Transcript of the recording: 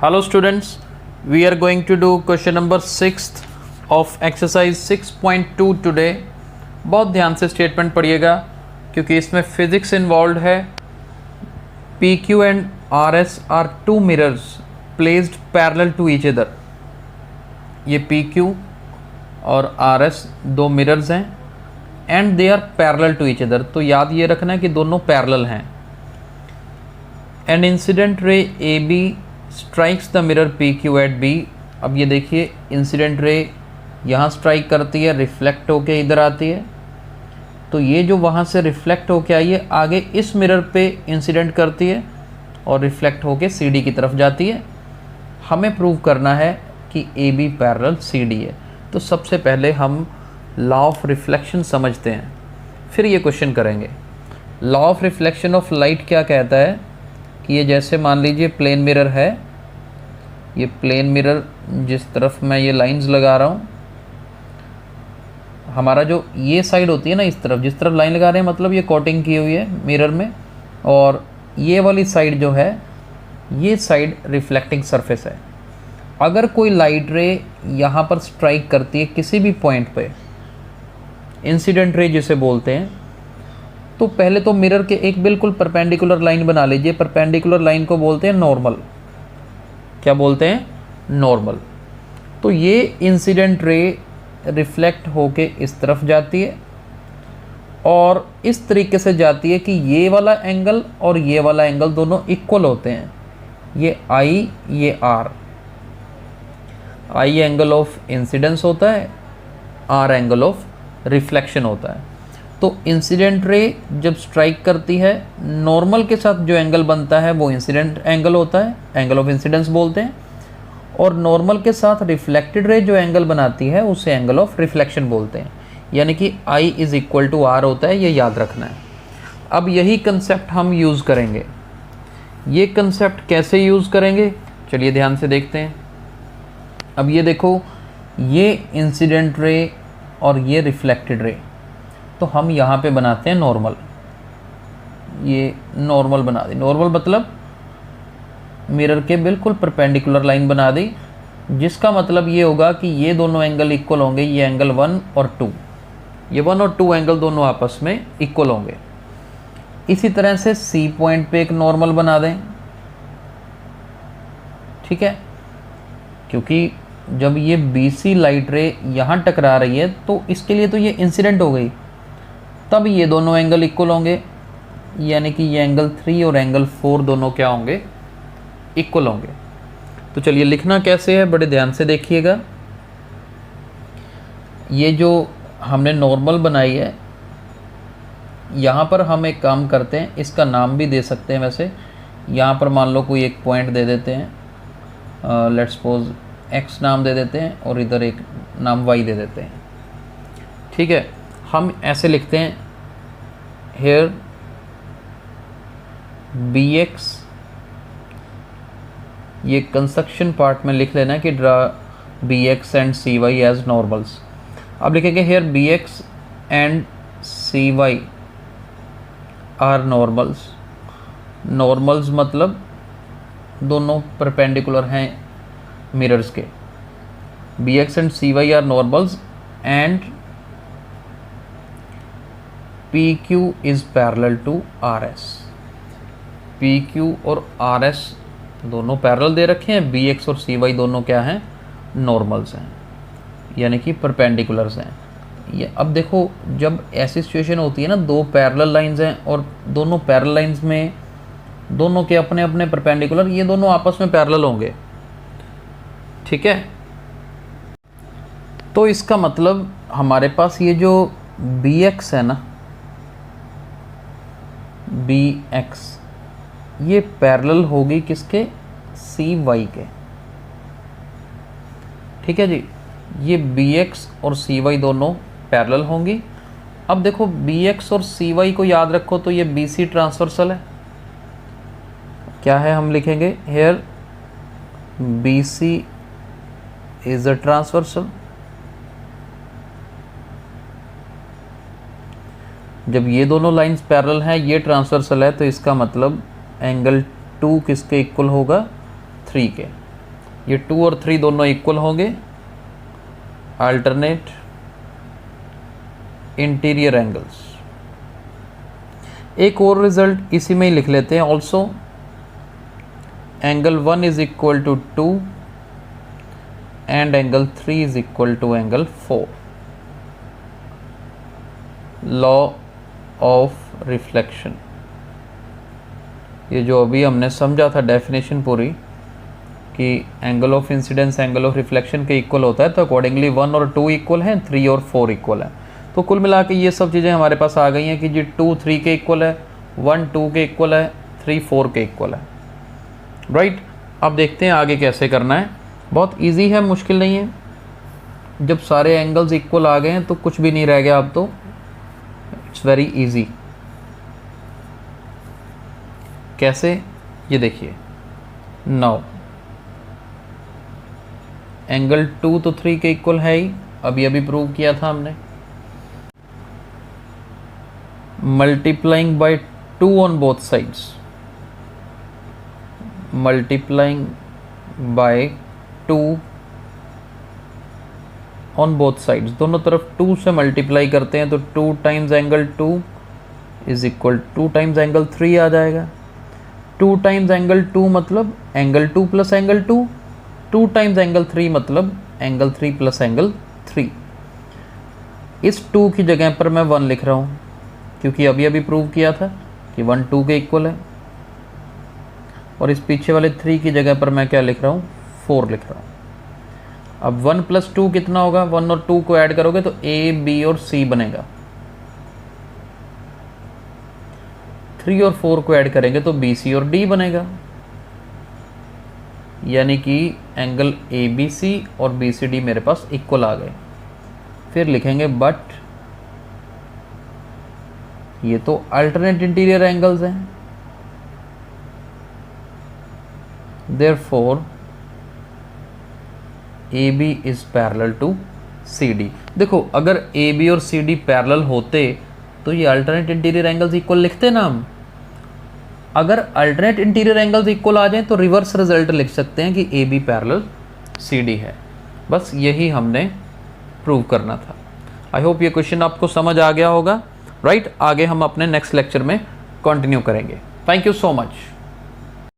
Hello students, we are going to do question number 6th of exercise 6.2 today। बहुत ध्यान से statement पढ़िएगा क्योंकि इसमें फिजिक्स इन्वॉल्व है। PQ and RS are two mirrors placed parallel to each other। ये PQ और RS दो मिरर्स हैं and they are parallel to each other. तो याद ये रखना है कि दोनों पैरेलल हैं। And incident ray AB strikes the mirror PQ at B। अब ये देखिए, इंसिडेंट रे यहाँ स्ट्राइक करती है, रिफ्लेक्ट होके इधर आती है, तो ये जो वहाँ से रिफ्लेक्ट होके आई है आगे इस मिरर पे इंसिडेंट करती है और रिफ्लेक्ट होके CD की तरफ जाती है। हमें प्रूव करना है कि AB पैरेलल CD है। तो सबसे पहले हम लॉ ऑफ रिफ्लेक्शन समझते हैं, फिर ये क्वेश्चन करेंगे। Law of reflection of light क्या कहता है कि ये जैसे मान लीजिए प्लेन मिरर है, ये प्लेन मिरर जिस तरफ मैं ये लाइंस लगा रहा हूँ, हमारा जो ये साइड होती है ना, इस तरफ जिस तरफ लाइन लगा रहे हैं मतलब ये कोटिंग की हुई है मिरर में, और ये वाली साइड जो है ये साइड रिफ्लेक्टिंग सरफेस है। अगर कोई लाइट रे यहाँ पर स्ट्राइक करती है किसी भी पॉइंट पे, इंसिडेंट रे जिसे बोलते हैं, तो पहले तो मिरर के एक बिल्कुल परपेंडिकुलर लाइन बना लीजिए। परपेंडिकुलर लाइन को बोलते हैं नॉर्मल। क्या बोलते हैं? नॉर्मल। तो ये इंसिडेंट रे रिफ्लेक्ट होके इस तरफ जाती है और इस तरीके से जाती है कि ये वाला एंगल और ये वाला एंगल दोनों इक्वल होते हैं। ये I, ये R। I angle of incidence होता है, R एंगल ऑफ रिफ्लेक्शन होता है। तो इंसिडेंट रे जब स्ट्राइक करती है, नॉर्मल के साथ जो एंगल बनता है वो इंसिडेंट एंगल होता है, एंगल ऑफ इंसिडेंस बोलते हैं, और नॉर्मल के साथ रिफ्लेक्टेड रे जो एंगल बनाती है उसे एंगल ऑफ रिफ्लेक्शन बोलते हैं। यानी कि I is equal to R होता है, ये याद रखना है। अब यही कंसेप्ट हम यूज़ करेंगे। ये कंसेप्ट कैसे यूज़ करेंगे, चलिए ध्यान से देखते हैं। अब ये देखो, ये इंसिडेंट रे और ये रिफ्लेक्टेड रे, तो हम यहाँ पे बनाते हैं नॉर्मल। ये नॉर्मल बना दी। नॉर्मल मतलब मिरर के बिल्कुल परपेंडिकुलर लाइन बना दी, जिसका मतलब ये होगा कि ये दोनों एंगल इक्वल होंगे। ये एंगल 1 और 2, ये 1 और 2 एंगल दोनों आपस में इक्वल होंगे। इसी तरह से C पॉइंट पे एक नॉर्मल बना दें, ठीक है, क्योंकि जब ये BC लाइट रे यहाँ टकरा रही है तो इसके लिए तो ये इंसिडेंट हो गई, तब ये दोनों एंगल इक्वल होंगे। यानी कि ये एंगल 3 और एंगल 4 दोनों क्या होंगे? इक्वल होंगे। तो चलिए लिखना कैसे है, बड़े ध्यान से देखिएगा। ये जो हमने नॉर्मल बनाई है, यहाँ पर हम एक काम करते हैं, इसका नाम भी दे सकते हैं। वैसे यहाँ पर मान लो कोई एक पॉइंट दे देते हैं, लेट्स सपोज X नाम दे देते हैं और इधर एक नाम Y दे देते हैं, ठीक है। हम ऐसे लिखते हैं, हेयर BX, ये कंस्ट्रक्शन पार्ट में लिख लेना है कि draw BX and CY as normals. अब लिखेंगे here BX and CY are normals. Normals मतलब दोनों परपेंडिकुलर हैं मिरर्स के। BX and CY are normals and PQ is parallel to RS। PQ और RS दोनों पैरेलल दे रखे हैं, BX और CY दोनों क्या हैं? नॉर्मल्स हैं, यानी कि परपेंडिकुलर्स हैं। ये अब देखो, जब ऐसी सिचुएशन होती है ना, दो पैरेलल लाइंस हैं और दोनों पैरेलल लाइंस में दोनों के अपने अपने परपेंडिकुलर, ये दोनों आपस में पैरेलल होंगे, ठीक है। तो इसका मतलब हमारे पास ये जो BX है ना, BX, ये पैरेलल होगी किसके? CY के, ठीक है जी। ये BX और CY दोनों पैरेलल होंगी। अब देखो, BX और CY को याद रखो तो ये BC ट्रांसवर्सल है। क्या है? हम लिखेंगे here BC is a transversal. जब ये दोनों लाइंस पैरेलल हैं, ये ट्रांसवर्सल है, तो इसका मतलब एंगल 2 किसके इक्वल होगा? 3 के। ये 2 और 3 दोनों इक्वल होंगे, अल्टरनेट इंटीरियर एंगल्स। एक और रिजल्ट इसी में ही लिख लेते हैं, also angle 1 is equal to 2 and angle 3 is equal to angle 4। Law of reflection, ये जो अभी हमने समझा था डेफिनेशन पूरी कि angle of incidence angle of reflection के इक्वल होता है, तो अकॉर्डिंगली 1 और 2 इक्वल हैं, 3 और 4 इक्वल है। तो कुल मिला के ये सब चीज़ें हमारे पास आ गई हैं कि जी 2 3 के इक्वल है, 1 2 के इक्वल है, 3 4 के इक्वल है, राइट। अब देखते हैं आगे कैसे करना है। बहुत इजी है, मुश्किल नहीं है। जब सारे एंगल्स इक्वल आ गए हैं तो कुछ भी नहीं रह गया अब तो, इट्स वेरी इजी। कैसे, ये देखिए, नाउ एंगल 2 तो 3 के इक्वल है ही, अभी प्रूव किया था हमने। Multiplying by 2 on both sides, multiplying by 2 on both sides, दोनों तरफ 2 से मल्टीप्लाई करते हैं तो 2 times angle 2 is equal 2 times angle 3 आ जाएगा। 2 टाइम्स एंगल 2 मतलब angle 2 plus angle 2, 2 times angle 3 मतलब एंगल 3 प्लस एंगल 3। इस 2 की जगह पर मैं 1 लिख रहा हूँ, क्योंकि अभी प्रूव किया था कि 1 2 के इक्वल है। और इस पीछे वाले 3 की जगह पर मैं क्या लिख रहा हूँ, 4 लिख रहा हूँ। अब 1 प्लस 2 कितना होगा, 1 और 2 को ऐड करोगे तो A B और C बनेगा। 3 और 4 को ऐड करेंगे तो B C और D बनेगा, यानी कि एंगल ABC और BCD मेरे पास इक्वल आ गए। फिर लिखेंगे बट ये तो अल्टरनेट इंटीरियर एंगल्स हैं, therefore AB is parallel to CD। देखो, अगर AB और CD पैरेलल होते तो ये अल्टरनेट इंटीरियर एंगल्स इक्वल लिखते ना हम। अगर अल्टरनेट इंटीरियर एंगल्स इक्वल आ जाएं तो रिवर्स रिजल्ट लिख सकते हैं कि AB पैरेलल CD है। बस यही हमने प्रूव करना था। आई होप ये क्वेश्चन आपको समझ आ गया होगा, राइट। आगे हम अपने नेक्स्ट लेक्चर में कंटिन्यू करेंगे। Thank you so much.